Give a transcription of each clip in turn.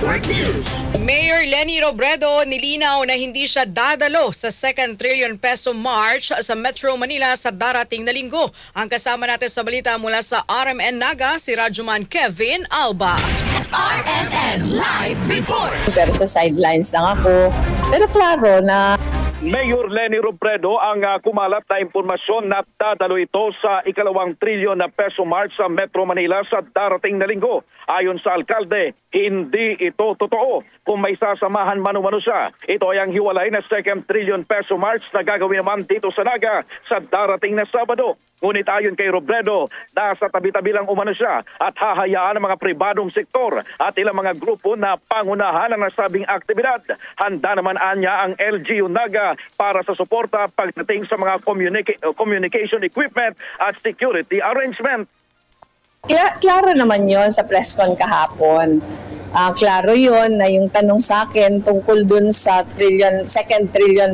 Network News. Mayor Leni Robredo nilinaw na hindi siya dadalo sa 2 trillion peso march sa Metro Manila sa darating na linggo. Ang kasama natin sa balita mula sa RMN Naga, si Radyoman Kevin Alba. RMN Live Report. Pero sa sidelines lang ako. Pero klaro na Mayor Leni Robredo ang kumalat na impormasyon na dadalo ito sa 2 trilyon na peso march sa Metro Manila sa darating na linggo. Ayon sa alkalde, hindi ito totoo. Kung may sasamahan mano-mano siya, ito ay ang hiwalay na 2 trillion peso march na gagawin naman dito sa Naga sa darating na Sabado. Ngunit ayon kay Robredo, nasa tabi-tabi lang umano siya at hahayaan ng mga pribadong sektor at ilang mga grupo na pangunahan ang nasabing aktibidad. Handa naman anya ang LGU Naga para sa suporta pagdating sa mga communication equipment at security arrangement. Klaro naman yon sa press con kahapon. Klaro yon na yung tanong sa akin tungkol dun sa 2 trillion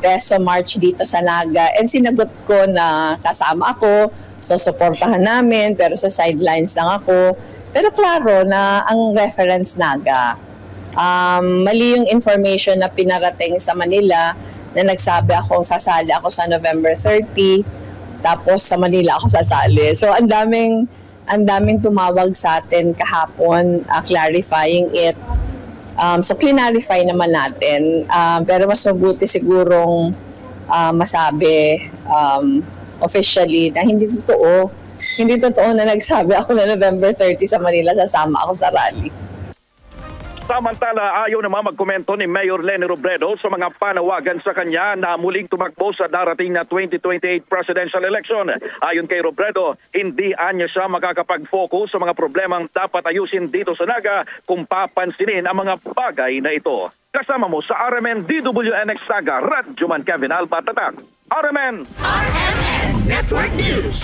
peso march dito sa Naga. And sinagot ko na sasama ako, susuportahan namin, pero sa sidelines lang ako. Pero klaro na ang reference Naga. Mali yung information na pinarating sa Manila na nagsabi akong sasali ako sa November 30, tapos sa Manila ako sasali. So ang daming tumawag sa atin kahapon clarifying it. So clarify naman natin. Pero mas mabuti sigurong masabi officially na hindi totoo. Hindi totoo na nagsabi ako na November 30 sa Manila sasama ako sa rally. Samantala, ayaw naman magkomento ni Mayor Leni Robredo sa mga panawagan sa kanya na muling tumakbo sa darating na 2028 presidential election. Ayon kay Robredo, hindi anya siya makakapag-focus sa mga problemang dapat ayusin dito sa Naga kung papansinin ang mga bagay na ito. Kasama mo sa RMN DWNX Saga, Radyoman Kevin Alba, Tatak. RMN Network News.